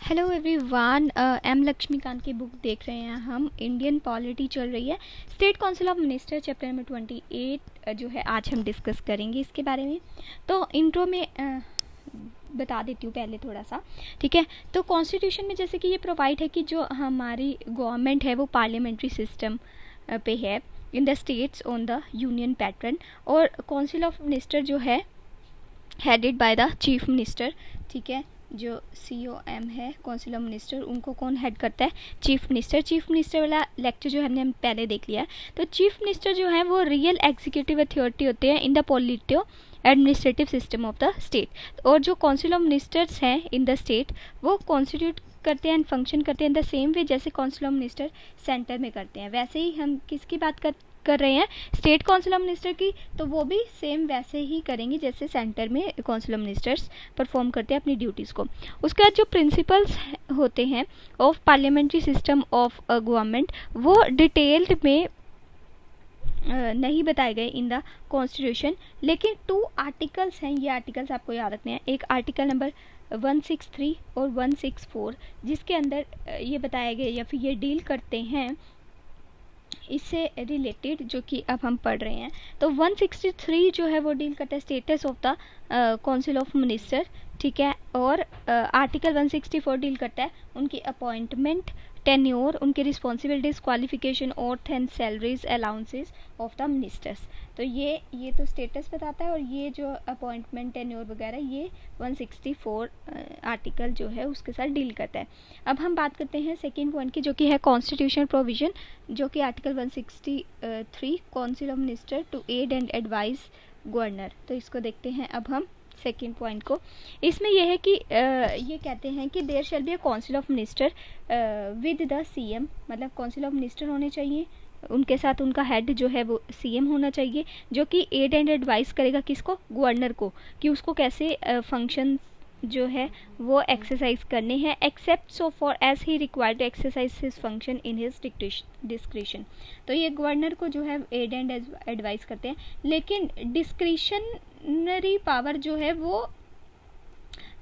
Hello everyone, M Laxmikant की book देख रहे हैं हम। इंडियन पॉलिटी चल रही है। State council of minister chapter number 28 जो है आज हम डिस्कस करेंगे इसके बारे में। तो इंट्रो में बता देती हूँ पहले थोड़ा सा, ठीक है। तो कॉन्स्टिट्यूशन में जैसे कि ये प्रोवाइड है कि जो हमारी गवर्नमेंट है वो पार्लियामेंट्री सिस्टम पे है in the states on the union pattern, और काउंसिल ऑफ मिनिस्टर जो है headed by the chief minister, ठीक है। जो COM है काउंसिल ऑफ मिनिस्टर, उनको कौन हेड करता है? Chief minister. चीफ मिनिस्टर वाला लेक्चर जो हमने पहले देख लिया है। तो चीफ मिनिस्टर जो है वो रियल एग्जीक्यूटिव अथॉरिटी होते हैं in the politico administrative system of the state. और जो काउंसिल ऑफ मिनिस्टर्स हैं इन द स्टेट वो कॉन्स्टिट्यूट करते हैं एंड फंक्शन करते हैं इन द सेम वे जैसे काउंसिल ऑफ मिनिस्टर सेंटर में करते हैं। वैसे ही हम किसकी बात कर रहे हैं? स्टेट काउंसिल ऑफ मिनिस्टर की। तो वो भी सेम वैसे ही करेंगे जैसे सेंटर में काउंसिल ऑफ मिनिस्टर्स परफॉर्म करते हैं अपनी ड्यूटीज़ को। उसके बाद जो प्रिंसिपल्स होते हैं of parliamentary system of government वो डिटेल्ड में नहीं बताए गए इन द कॉन्स्टिट्यूशन, लेकिन 2 आर्टिकल्स हैं। ये आर्टिकल्स आपको याद रखने हैं। एक आर्टिकल नंबर 163 और 164 जिसके अंदर ये बताए गए या फिर ये डील करते हैं इससे रिलेटेड, जो कि अब हम पढ़ रहे हैं। तो 163 जो है वो डील करता है status of the council of minister, ठीक है। और आर्टिकल 164 डील करता है उनकी अपॉइंटमेंट, टेन्योर, उनके responsibilities, qualification, oath and salaries, allowances of the ministers. तो ये तो स्टेटस बताता है, और ये जो अपॉइंटमेंट, टेन्योर वगैरह ये 164 आर्टिकल जो है उसके साथ डील करता है। अब हम बात करते हैं सेकेंड पॉइंट की, जो कि है कॉन्स्टिट्यूशनल प्रोविजन, जो कि article 163 council of minister to aid and advise governor. तो इसको देखते हैं अब हम सेकेंड पॉइंट को। इसमें यह है कि ये कहते हैं कि there shall be a council of minister with the CM, मतलब काउंसिल ऑफ मिनिस्टर होने चाहिए, उनके साथ उनका हेड जो है वो CM होना चाहिए, जो कि एड एंड एडवाइस करेगा किसको? गवर्नर को, कि उसको कैसे फंक्शन जो है वो एक्सरसाइज करने हैं, except so for as he required to exercise his function in his discretion. तो ये गवर्नर को जो है एड एंड एडवाइस करते हैं, लेकिन डिस्क्रिशनरी पावर जो है वो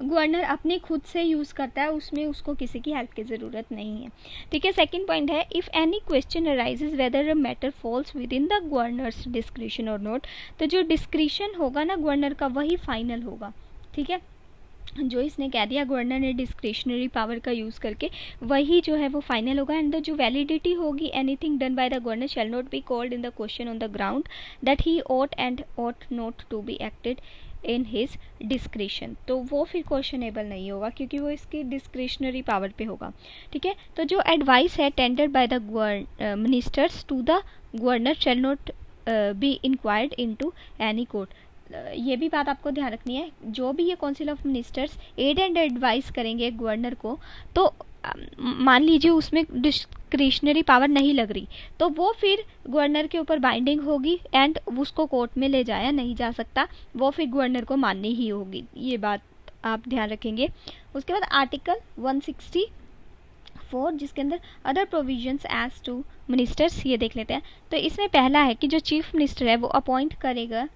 गवर्नर अपने खुद से यूज़ करता है, उसमें उसको किसी की हेल्प की ज़रूरत नहीं है, ठीक है। सेकंड पॉइंट है if any question arises whether a matter falls within the governor's discretion और नॉट। तो जो डिस्क्रिशन होगा ना गवर्नर का वही फाइनल होगा, ठीक है। जो इसने कह दिया गवर्नर ने डिस्क्रिशनरी पावर का यूज़ करके, वही जो है वो फाइनल होगा। एंड जो वैलिडिटी होगी, anything done by the governor shall not be called in the question on the ground that he ought and ought not to be acted in his discretion. तो वो फिर क्वेश्चनेबल नहीं होगा क्योंकि वो इसकी डिस्क्रिशनरी पावर पे होगा, ठीक है। तो जो एडवाइस है tendered by the ministers to the governor shall not be inquired into any court. ये भी बात आपको ध्यान रखनी है, जो भी ये council of ministers aid and advice करेंगे गवर्नर को, तो मान लीजिए उसमें डिस्क्रिशनरी पावर नहीं लग रही, तो वो फिर गवर्नर के ऊपर बाइंडिंग होगी एंड उसको कोर्ट में ले जाया नहीं जा सकता, वो फिर गवर्नर को माननी ही होगी। ये बात आप ध्यान रखेंगे। उसके बाद आर्टिकल 164 जिसके अंदर other provisions as to ministers, ये देख लेते हैं। तो इसमें पहला है कि जो चीफ मिनिस्टर है वो अपॉइंट करेगा,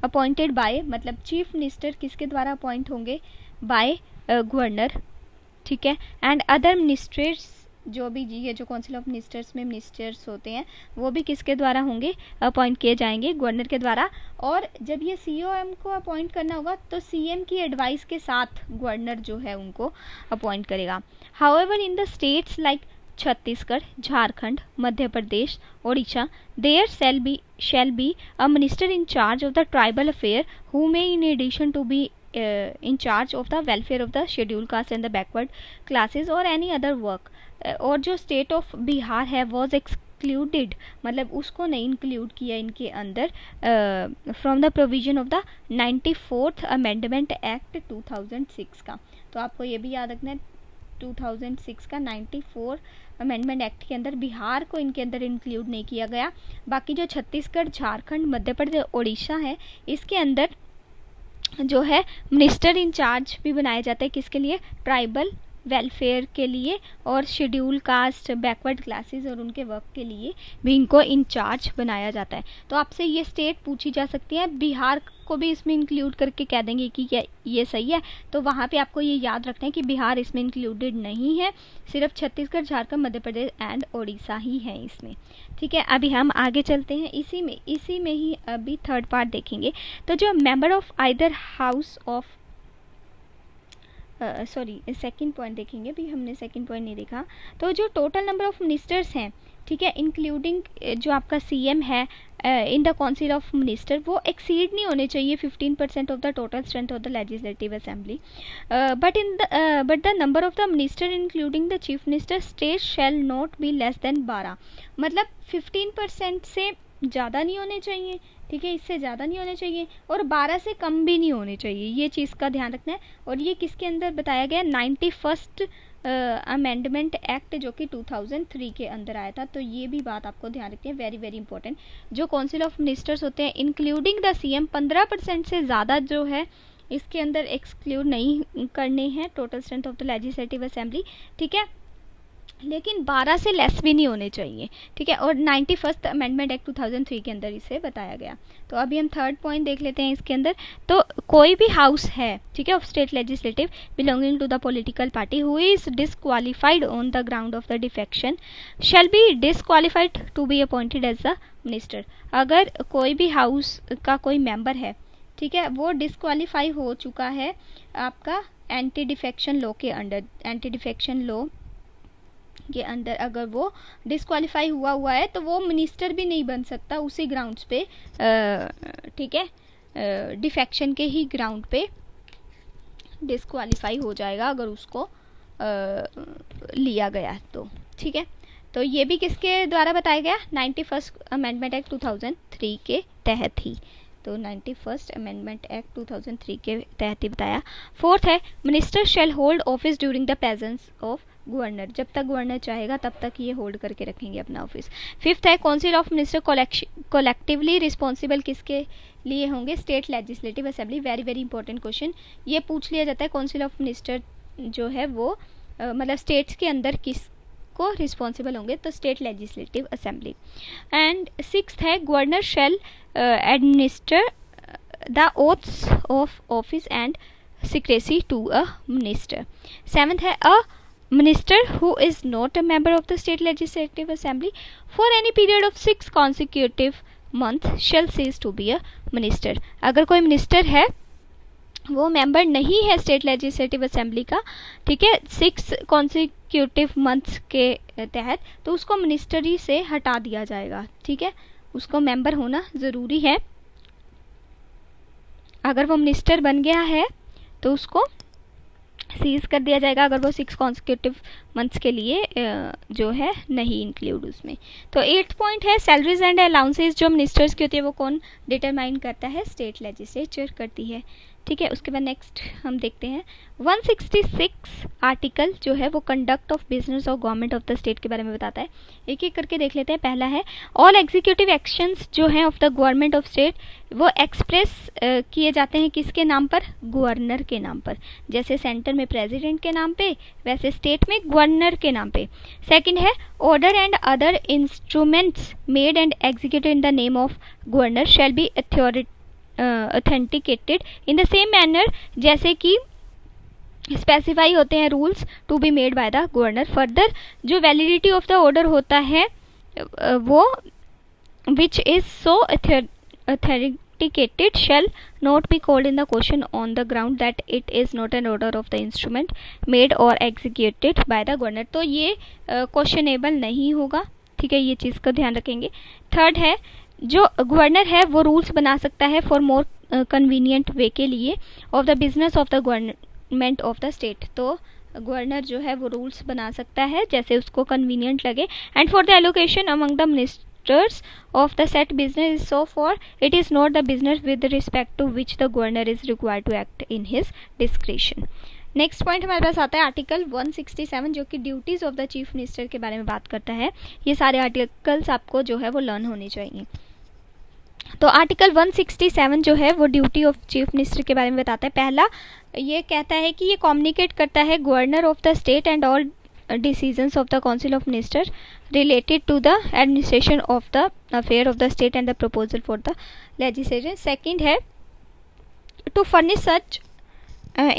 अपॉइंटेड बाय, मतलब चीफ मिनिस्टर किसके द्वारा अपॉइंट होंगे? बाय गवर्नर, ठीक है। एंड अदर मिनिस्टर्स, जो भी ये जो काउंसिल ऑफ मिनिस्टर्स में मिनिस्टर्स होते हैं वो भी किसके द्वारा होंगे? अपॉइंट किए जाएंगे गवर्नर के द्वारा। और जब ये COM को अपॉइंट करना होगा तो CM की एडवाइस के साथ गवर्नर जो है उनको अपॉइंट करेगा। However in the states like Chhattisgarh, Jharkhand, Madhya Pradesh, Odisha, there shall be a minister in charge of the tribal affair who may in addition to be in charge of the welfare of the scheduled caste and the backward classes or any other work। और जो state of Bihar है was excluded, मतलब उसको नहीं include किया इनके अंदर from the provision of the 94th amendment act 2006 का। तो आपको ये भी याद रखना है 2006 का 94 अमेंडमेंट एक्ट के अंदर बिहार को इनके अंदर इंक्लूड नहीं किया गया। बाकी जो छत्तीसगढ़, झारखंड, मध्य प्रदेश, ओडिशा है, इसके अंदर जो है मिनिस्टर इंचार्ज भी बनाया जाता है। किसके लिए? ट्राइबल वेलफेयर के लिए, और शेड्यूल कास्ट, बैकवर्ड क्लासेस और उनके वर्क के लिए भी इनको इंचार्ज बनाया जाता है। तो आपसे ये स्टेट पूछी जा सकती है, बिहार को भी इसमें इंक्लूड करके कह देंगे कि क्या ये सही है, तो वहाँ पे आपको ये याद रखना है कि बिहार इसमें इंक्लूडेड नहीं है, सिर्फ छत्तीसगढ़, झारखंड, मध्य प्रदेश एंड उड़ीसा ही है इसमें। ठीक है, अभी हम आगे चलते हैं, इसी में ही अभी थर्ड पार्ट देखेंगे। तो जो member of either house of second point देखेंगे, अभी हमने सेकंड पॉइंट नहीं देखा। तो जो टोटल नंबर ऑफ मिनिस्टर्स हैं, ठीक है, इंक्लूडिंग जो आपका सीएम है in the council of minister, वो एक्सीड नहीं होने चाहिए 15% of the total strength of the legislative assembly, but the number of the minister including the chief minister state shall not be less than 12, मतलब 15% से ज़्यादा नहीं होने चाहिए, ठीक है, इससे ज़्यादा नहीं होने चाहिए, और 12 से कम भी नहीं होने चाहिए, ये चीज़ का ध्यान रखना है। और ये किसके अंदर बताया गया, 91st अमेंडमेंट एक्ट जो कि 2003 के अंदर आया था। तो ये भी बात आपको ध्यान रखनी है, वेरी वेरी इंपॉर्टेंट। जो काउंसिल ऑफ मिनिस्टर्स होते हैं इंक्लूडिंग द सीएम, 15% से ज़्यादा जो है इसके अंदर एक्सक्लूड नहीं करने हैं total strength of the legislative assembly, ठीक है, लेकिन 12 से लेस भी नहीं होने चाहिए, ठीक है, और 91st अमेंडमेंट एक्ट 2003 के अंदर इसे बताया गया। तो अभी हम थर्ड पॉइंट देख लेते हैं इसके अंदर। तो कोई भी हाउस है, ठीक है, of state legislative belonging to the political party who is disqualified on the ground of the defection shall be disqualified to be appointed as the minister. अगर कोई भी हाउस का कोई मेंबर है, ठीक है, वो डिसक्वालीफाई हो चुका है आपका एंटी डिफेक्शन लॉ के अंडर, एंटी डिफेक्शन लॉ के अंदर अगर वो डिसक्वालीफाई हुआ है, तो वो मिनिस्टर भी नहीं बन सकता उसी ग्राउंड्स पे, ठीक है, डिफेक्शन के ही ग्राउंड पे डिसक्वालीफाई हो जाएगा अगर उसको लिया गया तो, ठीक है। तो ये भी किसके द्वारा बताया गया, 91st अमेंडमेंट एक्ट 2003 के तहत ही, तो 91st अमेंडमेंट एक्ट 2003 के तहत ही बताया। फोर्थ है minister shell hold office during the presence of governor, जब तक गवर्नर चाहेगा तब तक ये होल्ड करके रखेंगे अपना ऑफिस। फिफ्थ है council of minister collectively responsible किसके लिए होंगे, state legislative assembly. Very very important question ये पूछ लिया जाता है, काउंसिल ऑफ मिनिस्टर जो है वो मतलब स्टेट्स के अंदर किस को रिस्पॉन्सिबल होंगे, तो state legislative assembly. And sixth है governor shall administer the oaths of office and secrecy to a minister. Seventh है a minister who is not a member of the state legislative assembly for any period of 6 consecutive months shall cease to be a minister। अगर कोई minister है वो member नहीं है state legislative assembly का, ठीक है, 6 कॉन्सिक्यूटिव मंथ्स के तहत, तो उसको मिनिस्ट्री से हटा दिया जाएगा, ठीक है, उसको मेंबर होना ज़रूरी है। अगर वो मिनिस्टर बन गया है तो उसको सीज कर दिया जाएगा अगर वो 6 कॉन्सिक्यूटिव मंथ्स के लिए जो है नहीं इंक्लूड उसमें। तो 8th पॉइंट है सैलरीज एंड अलाउंसेस जो मिनिस्टर्स की होती है वो कौन डिटरमाइन करता है, स्टेट लेजिस्लेचर करती है, ठीक है। उसके बाद नेक्स्ट हम देखते हैं 166 आर्टिकल जो है वो कंडक्ट ऑफ बिजनेस और गवर्नमेंट ऑफ द स्टेट के बारे में बताता है। एक एक करके देख लेते हैं। पहला है ऑल एग्जीक्यूटिव एक्शंस जो हैं of the government of state वो एक्सप्रेस किए जाते हैं किसके नाम पर, गवर्नर के नाम पर। जैसे सेंटर में प्रेसिडेंट के नाम पे वैसे स्टेट में गवर्नर के नाम पे। सेकंड है order and other instruments made and executed in the name of governor shall be authenticated in the same manner जैसे कि स्पेसिफाई होते हैं rules to be made by the governor. Further जो वैलिडिटी ऑफ द ऑर्डर होता है वो which is so authenticated shall not be called in the question on the ground that it is not an order of the instrument made or executed by the governor। तो ये questionable नहीं होगा, ठीक है, ये चीज़ का ध्यान रखेंगे। थर्ड है जो गवर्नर है वो रूल्स बना सकता है फॉर मोर कन्वीनियंट वे के लिए of the business of the government of the state. तो गवर्नर जो है वो रूल्स बना सकता है जैसे उसको कन्वीनियंट लगे। And for the allocation among the ministers of the set business is so for it is not the business with respect to which the governor is required to act in his discretion। Next point हमारे पास आता है article 167 जो कि duties of the chief minister के बारे में बात करता है। ये सारे आर्टिकल्स आपको जो है वो लर्न होने चाहिए। तो आर्टिकल 167 जो है वो ड्यूटी ऑफ चीफ मिनिस्टर के बारे में बताता है। पहला ये कहता है कि ये कम्युनिकेट करता है governor of the state and all decisions of the council of ministers related to the administration of the affair of the state and the proposal for the legislation। second है to furnish such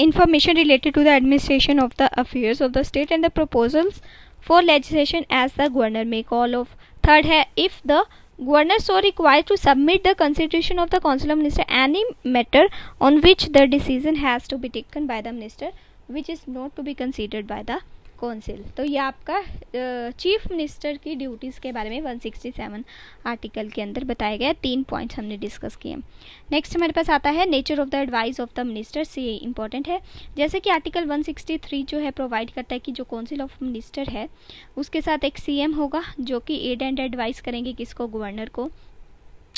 information related to the administration of the affairs of the state and the proposals for legislation as the governor may call of. Third है, if the governor so required to submit the consideration of the council of minister any matter on which the decision has to be taken by the minister which is not to be considered by the council. तो ये आपका chief minister की duties के बारे में 167 article के अंदर बताया गया. 3 पॉइंट्स हमने डिस्कस किए. नेक्स्ट हमारे पास आता है nature of the advice of the minister. से ये इंपॉर्टेंट है. जैसे कि आर्टिकल 163 जो है प्रोवाइड करता है कि जो काउंसिल ऑफ मिनिस्टर है उसके साथ एक सीएम होगा जो कि एड एंड एडवाइस करेंगे किसको, गवर्नर को,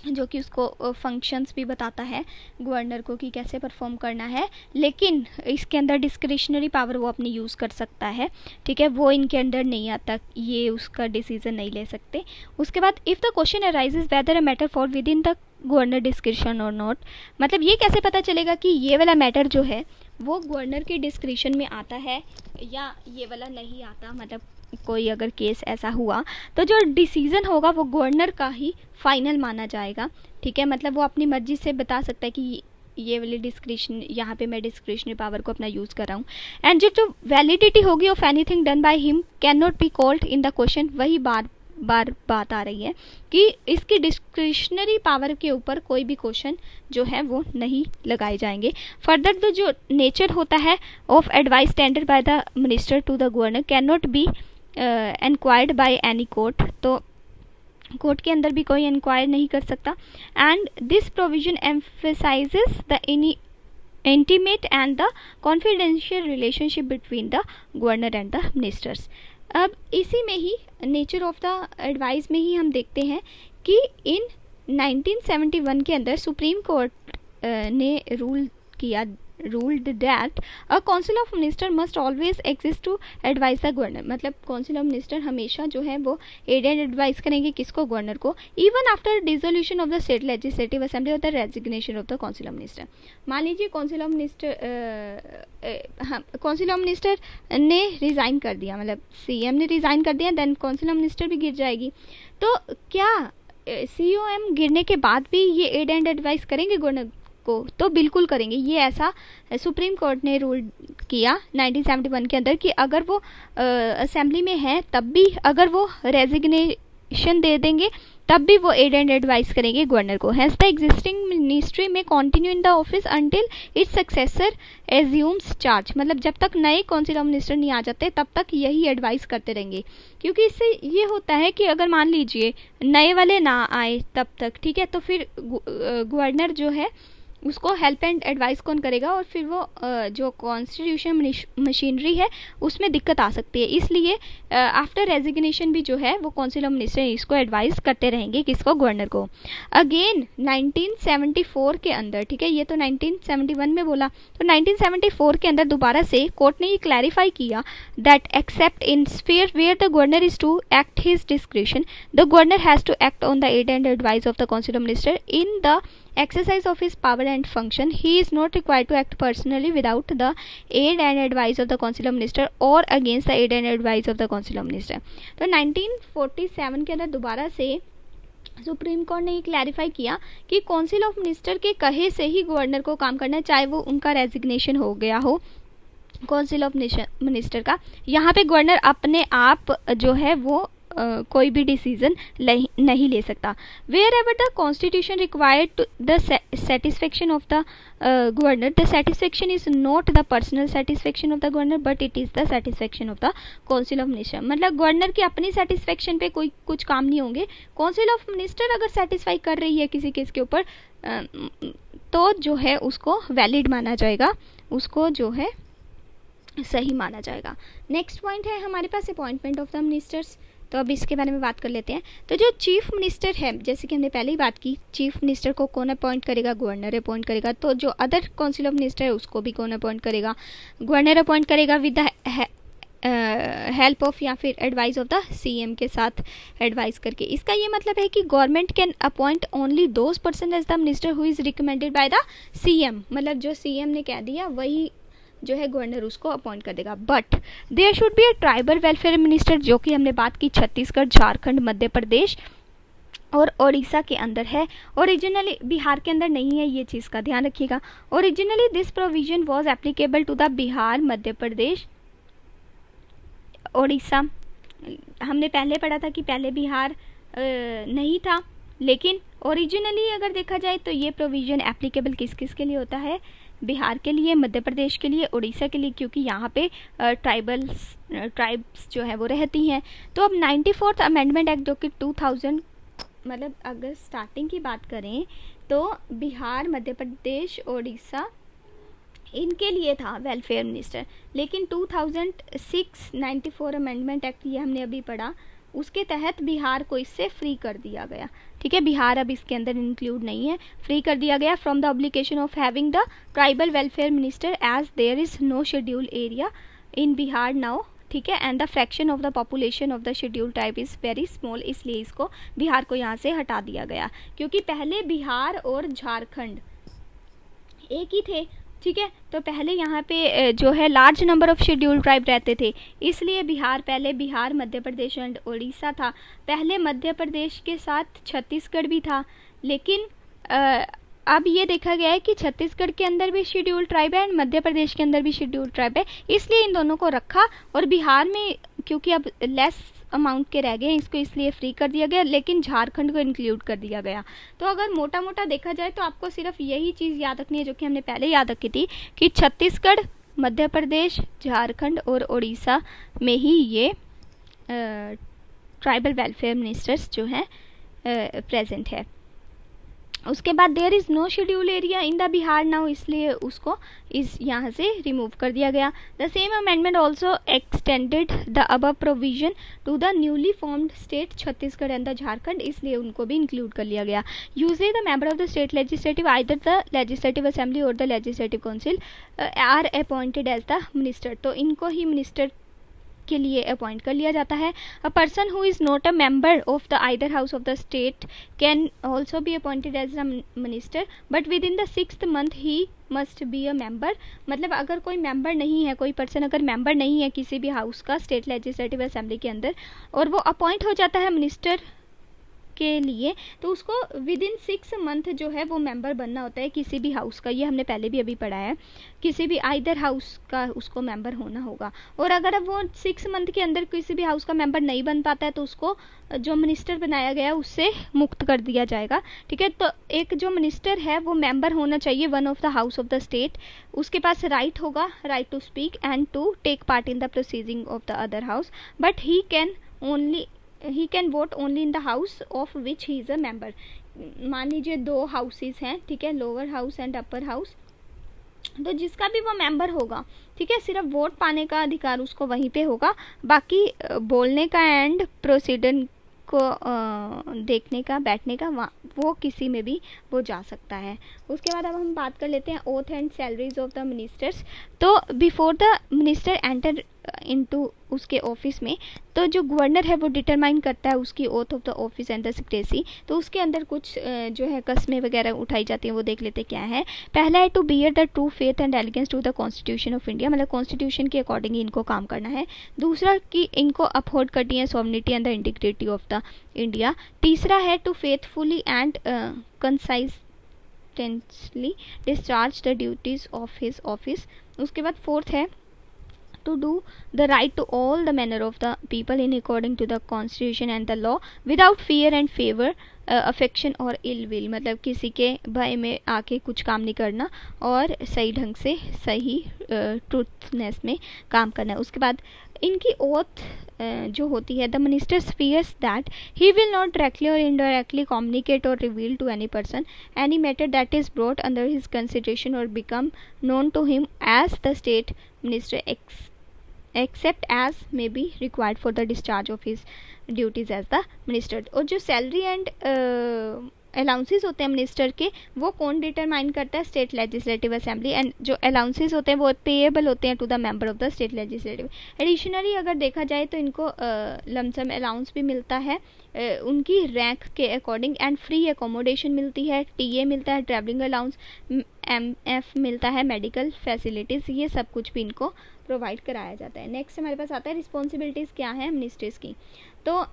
जो कि उसको फंक्शंस भी बताता है गवर्नर को कि कैसे परफॉर्म करना है. लेकिन इसके अंदर डिस्क्रिशनरी पावर वो अपनी यूज़ कर सकता है. ठीक है, वो इनके अंदर नहीं आता, ये उसका डिसीजन नहीं ले सकते. उसके बाद if the question arises whether a matter for with in the governor discretion और नॉट, मतलब ये कैसे पता चलेगा कि ये वाला मैटर जो है वो गवर्नर के डिस्क्रिशन में आता है या ये वाला नहीं आता. मतलब कोई अगर केस ऐसा हुआ तो जो डिसीज़न होगा वो गवर्नर का ही फाइनल माना जाएगा. ठीक है, मतलब वो अपनी मर्जी से बता सकता है कि ये वाली डिस्क्रिशन, यहाँ पे मैं डिस्क्रिशनरी पावर को अपना यूज़ कर रहा हूँ. एंड जो वैलिडिटी होगी of anything done by him can not be called in the question. वही बार बात आ रही है कि इसकी डिस्क्रिशनरी पावर के ऊपर कोई भी क्वेश्चन जो है वो नहीं लगाए जाएंगे. फर्दर द जो नेचर होता है of advice tender by the minister to the governor can not be inquired by any court. तो कोर्ट के अंदर भी कोई इंक्वायर नहीं कर सकता. And this provision emphasizes the intimate and the confidential relationship between the governor and the ministers. अब इसी में ही नेचर ऑफ द एडवाइस में ही हम देखते हैं कि इन 1971 के अंदर सुप्रीम कोर्ट ने ruled that a council of minister must always exist to advise the governor. मतलब council of minister हमेशा जो है वो aid and advice करेंगे किसको, गवर्नर को, even after dissolution of the state legislative assembly or the resignation of the council of minister. मान लीजिए council of minister ने रिज़ाइन कर दिया, मतलब सीएम ने रिज़ाइन कर दिया, देन council of minister भी गिर जाएगी. तो क्या COM गिरने के बाद भी ये एड एंड एडवाइस करेंगे गवर्नर को? तो बिल्कुल करेंगे. ये ऐसा सुप्रीम कोर्ट ने रूल किया 1971 के अंदर कि अगर वो असेंबली में है तब भी, अगर वो रेजिग्नेशन दे देंगे तब भी वो एड एंड एडवाइस करेंगे गवर्नर को. हेंस द एग्जिस्टिंग मिनिस्ट्री में continue in the office until it's successor assumes charge. मतलब जब तक नए काउंसिल ऑफ मिनिस्टर नहीं आ जाते तब तक यही एडवाइस करते रहेंगे. क्योंकि इससे ये होता है कि अगर मान लीजिए नए वाले ना आए तब तक, ठीक है, तो फिर गवर्नर जो है उसको हेल्प एंड एडवाइस कौन करेगा, और फिर वो जो कॉन्स्टिट्यूशन मशीनरी है उसमें दिक्कत आ सकती है. इसलिए आफ्टर रेजिग्नेशन भी जो है वो काउंसिल ऑफ मिनिस्टर इसको एडवाइस करते रहेंगे किसको, गवर्नर को. अगेन 1974 के अंदर, ठीक है, ये तो 1971 में बोला, तो 1974 के अंदर दोबारा से कोर्ट ने ये क्लैरिफाई किया that except in sphere where the governor is to act his discretion the governor has to act on the aid and advice of the council of minister in the exercise of his power and function. He is not required to act personally without the aid and advice of the council of minister or against the aid and advice of the council of minister. तो 1947 के अंदर दोबारा से supreme court ने ये clarify किया कि council of minister के कहे से ही गवर्नर को काम करना है, चाहे वो उनका रेजिग्नेशन हो गया हो काउंसिल ऑफ मिनिस्टर का. यहाँ पे गवर्नर अपने आप जो है वो कोई भी डिसीजन नहीं ले सकता. Wherever the constitution required the satisfaction of the governor, the satisfaction is not the personal satisfaction of the governor but it is the satisfaction of the council of minister. मतलब governor की अपनी satisfaction पे कोई कुछ काम नहीं होंगे. Council of minister अगर सेटिस्फाई कर रही है किसी केस के ऊपर तो जो है उसको वैलिड माना जाएगा, उसको जो है सही माना जाएगा. नेक्स्ट पॉइंट है हमारे पास अपॉइंटमेंट ऑफ द मिनिस्टर्स. तो अब इसके बारे में बात कर लेते हैं. तो जो चीफ मिनिस्टर है, जैसे कि हमने पहले ही बात की, चीफ मिनिस्टर को कौन अपॉइंट करेगा, गवर्नर अपॉइंट करेगा. तो जो अदर काउंसिल ऑफ मिनिस्टर है उसको भी कौन अपॉइंट करेगा, गवर्नर अपॉइंट करेगा विद द हेल्प ऑफ या फिर एडवाइस ऑफ द सीएम के साथ एडवाइस करके. इसका ये मतलब है कि government can appoint only those person as the minister who is recommended by the CM. मतलब जो सीएम ने कह दिया वही जो है गवर्नर उसको अपॉइंट कर देगा. But there should be a tribal welfare minister, जो कि हमने बात की छत्तीसगढ़, झारखंड, मध्य प्रदेश और उड़ीसा के अंदर है। ओरिजिनली बिहार के अंदर नहीं है, ये चीज़ का ध्यान रखिएगा। Originally this provision was applicable to the Bihar, Madhya Pradesh, Orissa. हमने पहले पढ़ा था कि पहले बिहार नहीं था, लेकिन ओरिजिनली अगर देखा जाए तो ये प्रोविज़न एप्लीकेबल किस किस के लिए होता है, बिहार के लिए, मध्य प्रदेश के लिए, उड़ीसा के लिए, क्योंकि यहाँ पे ट्राइब्स जो है वो रहती हैं। तो अब 94th अमेंडमेंट एक्ट जो कि 2000, मतलब अगर स्टार्टिंग की बात करें तो बिहार, मध्य प्रदेश, उड़ीसा इनके लिए था वेलफेयर मिनिस्टर, लेकिन 2006 94 अमेंडमेंट एक्ट, ये हमने अभी पढ़ा, उसके तहत बिहार को इससे फ्री कर दिया गया। ठीक है, बिहार अब इसके अंदर इंक्लूड नहीं है, फ्री कर दिया गया from the obligation of having the tribal welfare minister as there is no schedule area in Bihar now. ठीक है, and the fraction of the population of the schedule tribe is very small, इसलिए इसको बिहार को यहाँ से हटा दिया गया, क्योंकि पहले बिहार और झारखंड एक ही थे। ठीक है, तो पहले यहाँ पे जो है large number of schedule tribe रहते थे, इसलिए बिहार, पहले बिहार, मध्य प्रदेश एंड उड़ीसा था। पहले मध्य प्रदेश के साथ छत्तीसगढ़ भी था, लेकिन अब ये देखा गया है कि छत्तीसगढ़ के अंदर भी शेड्यूल ट्राइब है, मध्य प्रदेश के अंदर भी शेड्यूल ट्राइब है, इसलिए इन दोनों को रखा। और बिहार में क्योंकि अब लेस अमाउंट के रह गए, इसको इसलिए फ्री कर दिया गया, लेकिन झारखंड को इंक्लूड कर दिया गया। तो अगर मोटा मोटा देखा जाए तो आपको सिर्फ यही चीज़ याद रखनी है जो कि हमने पहले याद रखी थी, कि छत्तीसगढ़, मध्य प्रदेश, झारखंड और उड़ीसा में ही ये ट्राइबल वेलफेयर मिनिस्टर्स जो हैं प्रेजेंट है। उसके बाद there is no schedule area in the Bihar now, इसलिए उसको इस यहाँ से रिमूव कर दिया गया। The same amendment also extended the above provision to the newly formed state Chhattisgarh and the Jharkhand, इसलिए उनको भी इंक्लूड कर लिया गया। Usually the member of the state legislative, either the legislative assembly और the legislative council are appointed as the minister, तो इनको ही minister के लिए अपॉइंट कर लिया जाता है। A person who is not a member of the either house of the state can also be appointed as a minister, but within the 6th month he must be a member. मतलब अगर कोई member नहीं है, कोई person अगर member नहीं है किसी भी हाउस का, स्टेट लेजिस्लेटिव असेंबली के अंदर, और वो अपॉइंट हो जाता है मिनिस्टर के लिए, तो उसको विद इन 6 month जो है वो मेंबर बनना होता है किसी भी हाउस का। ये हमने पहले भी अभी पढ़ा है, किसी भी आइदर हाउस का उसको मेंबर होना होगा। और अगर अब वो 6 month के अंदर किसी भी हाउस का मेंबर नहीं बन पाता है तो उसको जो मिनिस्टर बनाया गया उससे मुक्त कर दिया जाएगा। ठीक है, तो एक जो मिनिस्टर है वो मेंबर होना चाहिए one of the house of the state, उसके पास राइट होगा, right to speak and to take part in the proceeding of the other house, but he can vote only in the house of which he is a member. मान लीजिए 2 houses हैं, ठीक है, lower house and upper house, तो जिसका भी वो member होगा, ठीक है, सिर्फ वोट पाने का अधिकार उसको वहीं पे होगा, बाकी बोलने का एंड प्रोसीडिंग को देखने का, बैठने का, वो किसी में भी वो जा सकता है। उसके बाद अब हम बात कर लेते हैं oath and salaries of the ministers. तो before the minister enter into उसके ऑफिस में, तो जो गवर्नर है वो डिटरमाइन करता है उसकी oath of the office and the secrecy. तो उसके अंदर कुछ जो है कस्में वगैरह उठाई जाती हैं, वो देख लेते क्या है। पहला है to bear the true faith and allegiance to the constitution of India, मतलब कॉन्स्टिट्यूशन के अकॉर्डिंग इनको काम करना है। दूसरा कि इनको अपहोल्ड करनी है sovereignty and the integrity of the India. तीसरा है to faithfully and consistently discharge the duties of his office. उसके बाद फोर्थ है to do the right to all the manner of the people in according to the constitution and the law without fear and favor, affection और ill will, मतलब किसी के भय में आके कुछ काम नहीं करना और सही ढंग से, सही ट्रूथनेस में काम करना है। उसके बाद इनकी ओथ जो होती है, the minister swears that he will not directly और इनडायरेक्टली कम्युनिकेट और reveal to any person any matter that is brought under his consideration और become known to him as the state minister except as may be required for the discharge of his duties as the minister। और जो salary and allowances होते हैं minister के, वो कौन determine करता है? State legislative assembly. एंड जो अलाउंसेस होते हैं वो पेएबल होते हैं to the member of the state legislative. Additionally अगर देखा जाए तो इनको लमसम अलाउंस भी मिलता है उनकी रैंक के अकॉर्डिंग, एंड फ्री एकोमोडेशन मिलती है, टीए मिलता है, ट्रैवलिंग अलाउंस, एमएफ मिलता है, मेडिकल फैसिलिटीज़, ये सब कुछ भी इनको प्रोवाइड कराया जाता है। नेक्स्ट हमारे पास आता है रिस्पॉन्सिबिलिटीज़ क्या है मिनिस्टर्स की। तो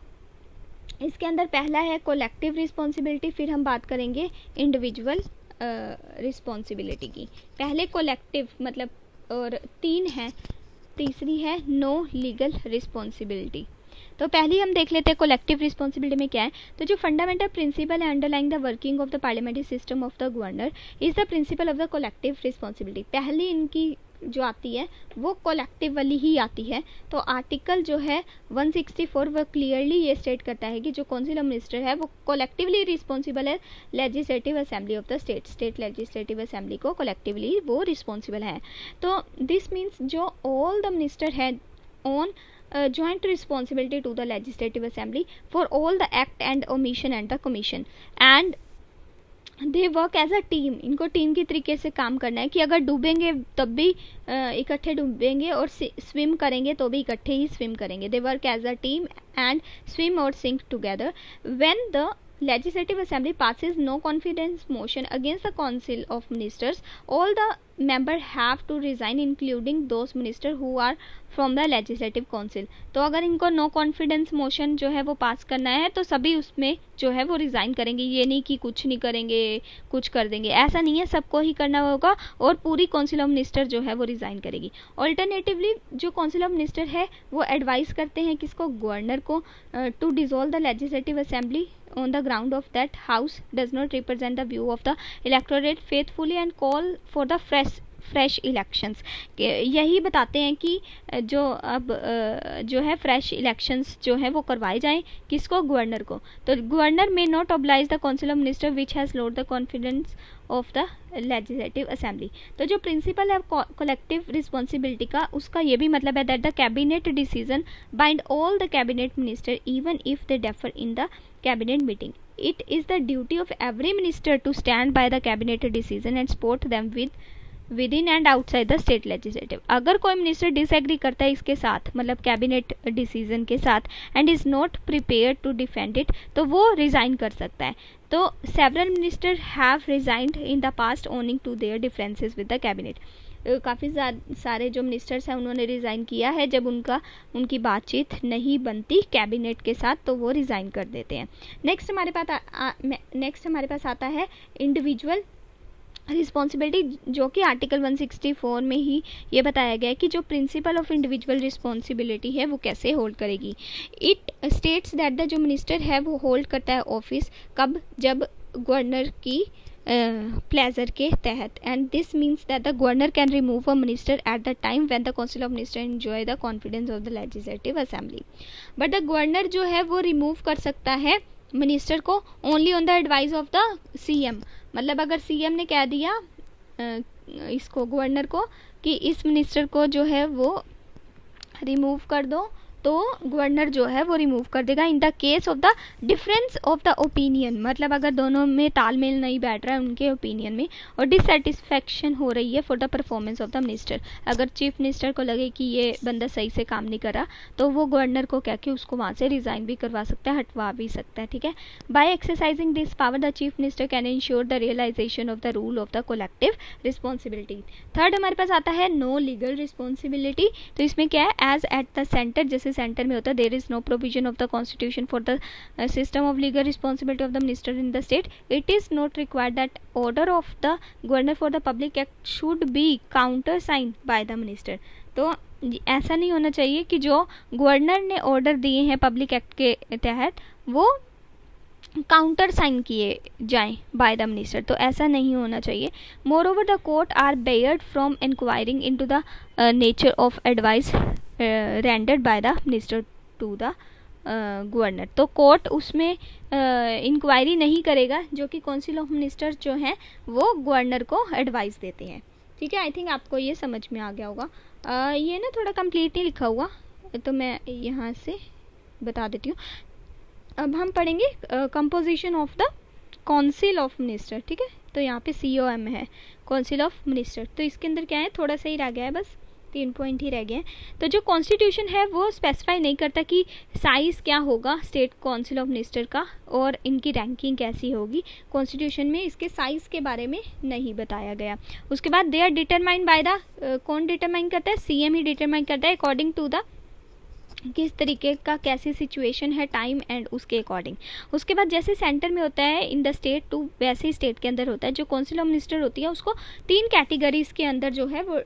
इसके अंदर पहला है कोलेक्टिव रिस्पॉन्सिबिलिटी, फिर हम बात करेंगे इंडिविजुअल रिस्पॉन्सिबिलिटी की। पहले कोलेक्टिव मतलब, और 3 है, तीसरी है नो लीगल रिस्पॉन्सिबिलिटी। तो पहली हम देख लेते हैं कोलेक्टिव रिस्पॉन्सिबिलिटी में क्या है। तो जो फंडामेंटल प्रिंसिपल है underlying the working of the parliamentary system of the governor is the principle of the collective responsibility. पहली इनकी जो आती है वो कोलेक्टिव वाली ही आती है। तो आर्टिकल जो है 164 वो क्लियरली ये स्टेट करता है कि जो काउंसिल ऑफ मिनिस्टर है वो कोलेक्टिवली रिस्पॉन्सिबल है legislative assembly of the state, state legislative assembly को कोलेक्टिवली वो रिस्पॉन्सिबल है। तो दिस मीन्स जो ऑल द मिनिस्टर है on joint responsibility to the legislative assembly for all the act and omission and the commission and they work as a team. इनको team की तरीके से काम करना है कि अगर डूबेंगे तब भी इकट्ठे डूबेंगे और स्विम करेंगे तो भी इकट्ठे ही स्विम करेंगे। They work as a team and swim और sink together. When the legislative assembly passes no confidence motion against the council of ministers, all the member have to resign including those minister who are from the legislative council। तो अगर इनको no confidence motion जो है वो पास करना है तो सभी उसमें जो है वो रिज़ाइन करेंगे। ये नहीं कि कुछ नहीं करेंगे कुछ कर देंगे, ऐसा नहीं है, सबको ही करना होगा और पूरी काउंसिल ऑफ मिनिस्टर जो है वो रिज़ाइन करेगी। ऑल्टरनेटिवली जो काउंसिल ऑफ मिनिस्टर है वो एडवाइस करते हैं किसको, गवर्नर को, to dissolve the legislative assembly on the ground of that house does not represent the view of the electorate faithfully and call for the fresh elections. यही बताते हैं कि जो अब जो है फ्रेश इलेक्शंस जो है वो करवाए जाएं, किसको, गवर्नर को। तो governor may not oblige the council of minister which has lost the confidence of the legislative assembly. तो जो प्रिंसिपल है कलेक्टिव रिस्पॉन्सिबिलिटी का, उसका ये भी मतलब है that the cabinet decision bind all the cabinet minister even if they differ in the cabinet meeting. It is the duty of every minister to stand by the cabinet decision and support them within and outside the state legislative। अगर कोई minister disagree करता है इसके साथ, मतलब cabinet decision के साथ, and is not prepared to defend it, तो वो रिजाइन कर सकता है। तो several minister have resigned in the past owing to their differences with the cabinet. काफ़ी सारे जो मिनिस्टर्स हैं उन्होंने रिज़ाइन किया है जब उनकी बातचीत नहीं बनती कैबिनेट के साथ, तो वो रिज़ाइन कर देते हैं। नेक्स्ट हमारे पास आता है इंडिविजुअल रिस्पॉन्सिबिलिटी, जो कि आर्टिकल 164 में ही ये बताया गया है कि जो प्रिंसिपल ऑफ इंडिविजुअल रिस्पॉन्सिबिलिटी है वो कैसे होल्ड करेगी। इट स्टेट्स दैट द जो मिनिस्टर है वो होल्ड करता है ऑफिस कब, जब गवर्नर की प्लेजर के तहत, and this means that the governor can remove a minister at the time when the council of minister enjoy the confidence of the legislative assembly. But the governor जो है वो remove कर सकता है minister को only on the advice of the CM. मतलब अगर CM ने कह दिया इसको गवर्नर को कि इस मिनिस्टर को जो है वो रिमूव कर दो, तो गवर्नर जो है वो रिमूव कर देगा in the case of the difference of the opinion. मतलब अगर दोनों में तालमेल नहीं बैठ रहा है उनके ओपिनियन में और डिससेटिस्फेक्शन हो रही है for the performance of the minister, अगर चीफ मिनिस्टर को लगे कि ये बंदा सही से काम नहीं कर रहा, तो वो गवर्नर को कह के उसको वहाँ से रिज़ाइन भी करवा सकता है, हटवा भी सकता है। ठीक है, by exercising this power the chief minister can ensure the realization of the rule of the collective responsibility. Third हमारे पास आता है नो लीगल रिस्पॉन्सिबिलिटी। तो इसमें क्या है, एज एट द सेंटर, जैसे सेंटर में होता है, there is no provision of the constitution for the system of legal responsibility of the minister in the state, it is not required that order of the governor for the public act should be countersign by the minister. तो ऐसा नहीं होना चाहिए कि जो governor ने order दिए हैं पब्लिक एक्ट के तहत वो काउंटर साइन किए जाएं बाय द मिनिस्टर, तो ऐसा नहीं होना चाहिए। Moreover the court are barred from inquiring into the nature of advice rendered by the minister to the governor. तो कोर्ट उसमें इंक्वायरी नहीं करेगा जो कि काउंसिल ऑफ मिनिस्टर जो हैं वो गवर्नर को एडवाइस देते हैं। ठीक है, आई थिंक आपको ये समझ में आ गया होगा। ये ना थोड़ा कंप्लीट नहीं लिखा हुआ, तो मैं यहाँ से बता देती हूँ। अब हम पढ़ेंगे composition of the council of minister. ठीक है, तो यहाँ पे COM है, काउंसिल ऑफ मिनिस्टर। तो इसके अंदर क्या है, थोड़ा सा ही रह गया है, बस 3 पॉइंट ही रह गए हैं। तो जो कॉन्स्टिट्यूशन है वो स्पेसिफाई नहीं करता कि साइज़ क्या होगा स्टेट काउंसिल ऑफ मिनिस्टर का और इनकी रैंकिंग कैसी होगी। कॉन्स्टिट्यूशन में इसके साइज़ के बारे में नहीं बताया गया। उसके बाद they are determined by the, कौन डिटरमाइन करता है, CM ही डिटरमाइन करता है अकॉर्डिंग टू द किस तरीके का कैसी सिचुएशन है टाइम एंड उसके अकॉर्डिंग। उसके बाद जैसे सेंटर में होता है इन द स्टेट टू, वैसे ही स्टेट के अंदर होता है। जो काउंसिल ऑफ मिनिस्टर होती है उसको 3 कैटेगरीज के अंदर जो है वो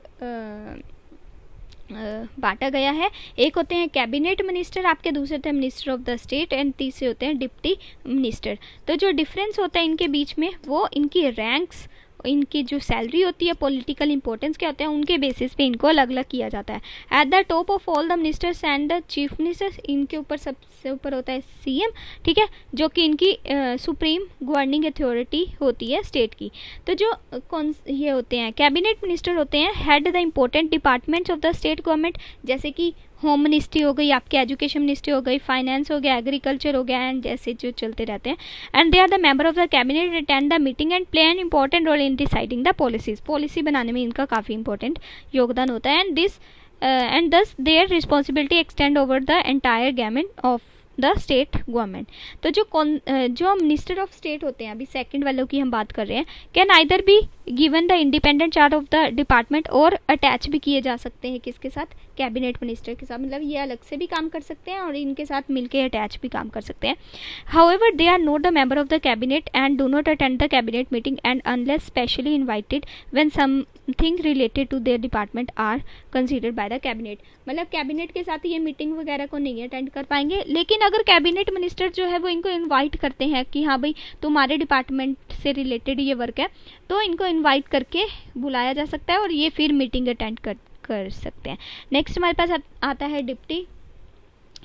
बांटा गया है। एक होते हैं कैबिनेट मिनिस्टर आपके, दूसरे होते हैं minister of the state and तीसरे होते हैं डिप्टी मिनिस्टर। तो जो डिफरेंस होता है इनके बीच में वो इनकी रैंक्स, इनकी जो सैलरी होती है, पॉलिटिकल इंपॉर्टेंस क्या होते हैं उनके बेसिस पे इनको अलग अलग किया जाता है। At the top of all the ministers and the chief ministers, इनके ऊपर सबसे ऊपर होता है सीएम, ठीक है, जो कि इनकी सुप्रीम गवर्निंग अथॉरिटी होती है स्टेट की। तो जो ये होते हैं कैबिनेट मिनिस्टर होते हैं head the important departments of the state government, जैसे कि होम मिनिस्ट्री हो गई आपकी, एजुकेशन मिनिस्ट्री हो गई, फाइनेंस हो गया, एग्रीकल्चर हो गया, एंड जैसे जो चलते रहते हैं। And they are the member of the cabinet, attend the meeting and play an important role in deciding the policies, policy बनाने में इनका काफ़ी इंपॉर्टेंट योगदान होता है। एंड दस their responsibility extend over the entire government of the state government. तो जो मिनिस्टर ऑफ स्टेट होते हैं, अभी सेकंड वालों की हम बात कर रहे हैं, can either be given the independent charge of the department और अटैच भी किए जा सकते हैं किसके साथ, कैबिनेट मिनिस्टर के साथ, मतलब ये अलग से भी काम कर सकते हैं और इनके साथ मिलकर अटैच भी काम कर सकते हैं। However they are not the member of the cabinet and do not attend the cabinet meeting and unless specially invited when something related to their department are considered by the cabinet. मतलब cabinet के साथ ये meeting वगैरह को नहीं attend कर पाएंगे, लेकिन अगर कैबिनेट मिनिस्टर जो है वो इनको इन्वाइट करते हैं कि हाँ भाई तुम्हारे डिपार्टमेंट से रिलेटेड ये वर्क है, तो इनको इन्वाइट करके बुलाया जा सकता है और ये फिर मीटिंग अटेंड कर सकते हैं। नेक्स्ट हमारे पास आता है deputy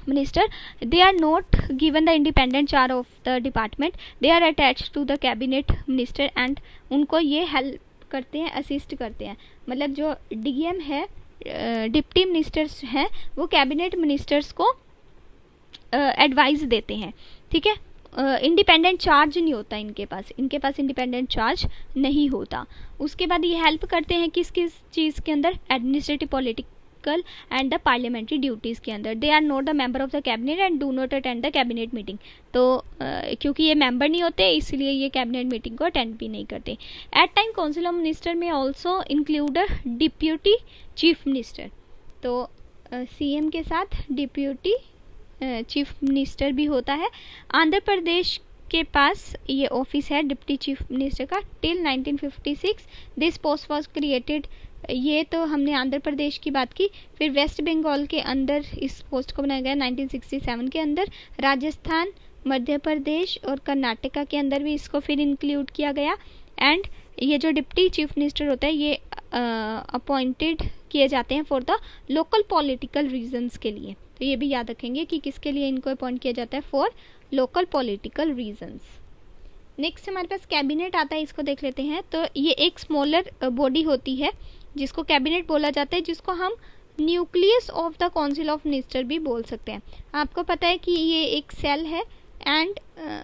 minister. They are not given the independent charge of the department, they are attached to the cabinet minister and उनको ये हेल्प करते हैं, असिस्ट करते हैं। मतलब जो डीएम है, डिप्टी मिनिस्टर्स हैं, वो कैबिनेट मिनिस्टर्स को एडवाइस देते हैं, ठीक है। इंडिपेंडेंट चार्ज नहीं होता इनके पास इंडिपेंडेंट चार्ज नहीं होता। उसके बाद ये हेल्प करते हैं किस किस चीज़ के अंदर, administrative, political and the parliamentary duties के अंदर। They are not the member of the cabinet and do not attend the cabinet meeting. तो क्योंकि ये मेंबर नहीं होते इसलिए ये कैबिनेट मीटिंग को अटेंड भी नहीं करते। At time council of minister में also include deputy chief minister. तो सीएम के साथ डिप्यूटी चीफ मिनिस्टर भी होता है। आंध्र प्रदेश के पास ये ऑफिस है डिप्टी चीफ मिनिस्टर का till 1956। This post was created, ये तो हमने आंध्र प्रदेश की बात की। फिर वेस्ट बंगाल के अंदर इस पोस्ट को बनाया गया 1967 के अंदर। राजस्थान, मध्य प्रदेश और कर्नाटका के अंदर भी इसको फिर इंक्लूड किया गया। एंड ये जो डिप्टी चीफ मिनिस्टर होता है ये अपॉइंटेड किए जाते हैं for the local political reasons के लिए। तो ये भी याद रखेंगे कि किसके लिए इनको अपॉइंट किया जाता है, for local political reasons. Next हमारे पास कैबिनेट आता है, इसको देख लेते हैं। तो ये एक स्मॉलर बॉडी होती है जिसको कैबिनेट बोला जाता है, जिसको हम nucleus of the council of minister भी बोल सकते हैं। आपको पता है कि ये एक सेल है एंड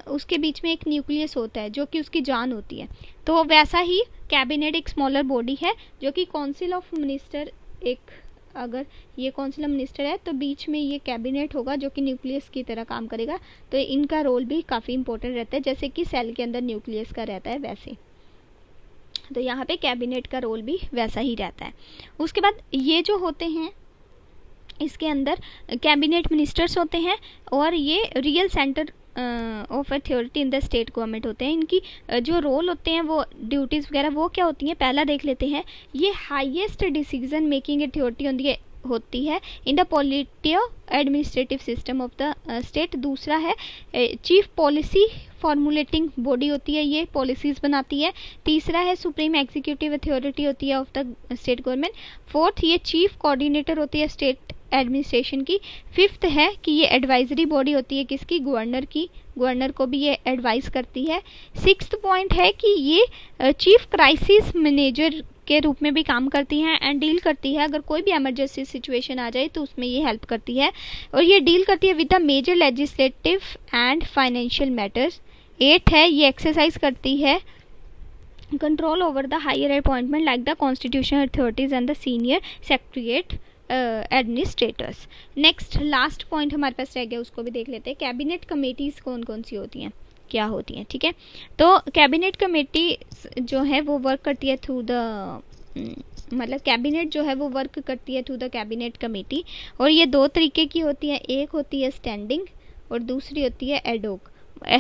उसके बीच में एक न्यूक्लियस होता है जो कि उसकी जान होती है। तो वैसा ही कैबिनेट एक स्मॉलर बॉडी है जो कि काउंसिल ऑफ मिनिस्टर, एक अगर ये काउंसिल ऑफ मिनिस्टर है तो बीच में ये कैबिनेट होगा जो कि न्यूक्लियस की तरह काम करेगा। तो इनका रोल भी काफ़ी इंपॉर्टेंट रहता है, जैसे कि सेल के अंदर न्यूक्लियस का रहता है वैसे। तो यहाँ पे कैबिनेट का रोल भी वैसा ही रहता है। उसके बाद ये जो होते हैं इसके अंदर कैबिनेट मिनिस्टर्स होते हैं और ये real centre of authority in the state government होते हैं। इनकी जो रोल होते हैं वो ड्यूटीज़ वगैरह वो क्या होती हैं, पहला देख लेते हैं। ये हाईएस्ट डिसीजन मेकिंग अथॉरिटी होती है in the politico administrative system of the state. दूसरा है चीफ पॉलिसी फॉर्मुलेटिंग बॉडी होती है, ये पॉलिसीज़ बनाती है। तीसरा है सुप्रीम एग्जीक्यूटिव अथॉरिटी होती है of the state government. Fourth ये चीफ कोऑर्डिनेटर होती है स्टेट एडमिनिस्ट्रेशन की। फिफ्थ है कि ये एडवाइजरी बॉडी होती है किसकी, गवर्नर की, गवर्नर को भी ये एडवाइस करती है। सिक्स्थ पॉइंट है कि ये चीफ क्राइसिस मैनेजर के रूप में भी काम करती हैं एंड डील करती है, अगर कोई भी इमरजेंसी सिचुएशन आ जाए तो उसमें ये हेल्प करती है और ये डील करती है with the major legislative and financial matters. एट है ये एक्सरसाइज करती है control over the higher appointment like the constitutional authorities and the senior secretariat administrators. Next last point हमारे पास रह गया, उसको भी देख लेते हैं। कैबिनेट कमेटीज़ कौन कौन सी होती हैं, क्या होती हैं, ठीक है। तो कैबिनेट कमेटी जो है वो वर्क करती है थ्रू द मतलब कैबिनेट जो है वो वर्क करती है थ्रू द कैबिनेट कमेटी, और ये दो तरीके की होती है, एक होती है स्टैंडिंग और दूसरी होती है एडोक।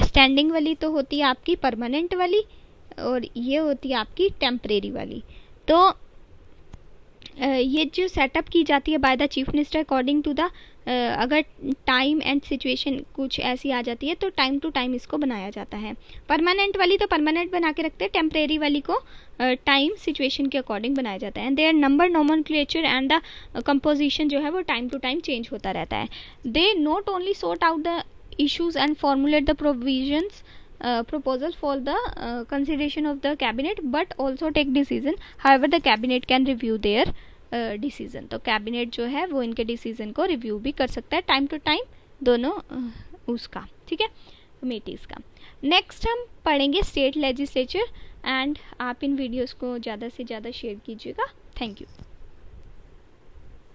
स्टैंडिंग वाली तो होती है आपकी परमानेंट वाली, और ये होती है आपकी टेम्परेरी वाली। तो ये जो सेटअप की जाती है by the chief minister according to the, अगर टाइम एंड सिचुएशन कुछ ऐसी आ जाती है तो टाइम टू टाइम इसको बनाया जाता है। परमानेंट वाली तो परमानेंट बना के रखते हैं, टेम्परेरी वाली को टाइम सिचुएशन के अकॉर्डिंग बनाया जाता है। And their number, nomenclature and the composition जो है वो टाइम टू टाइम चेंज होता रहता है। They not only sort out the issues and formulate the provisions proposal for the consideration of the cabinet, but also take decision. However, the cabinet can review their decision. तो cabinet जो है वो इनके decision को review भी कर सकता है टाइम टू टाइम, दोनों उसका, ठीक है, कमेटीज़ का। नेक्स्ट हम पढ़ेंगे स्टेट लेजिस्लेचर, एंड आप इन वीडियोस को ज़्यादा से ज़्यादा शेयर कीजिएगा। Thank you.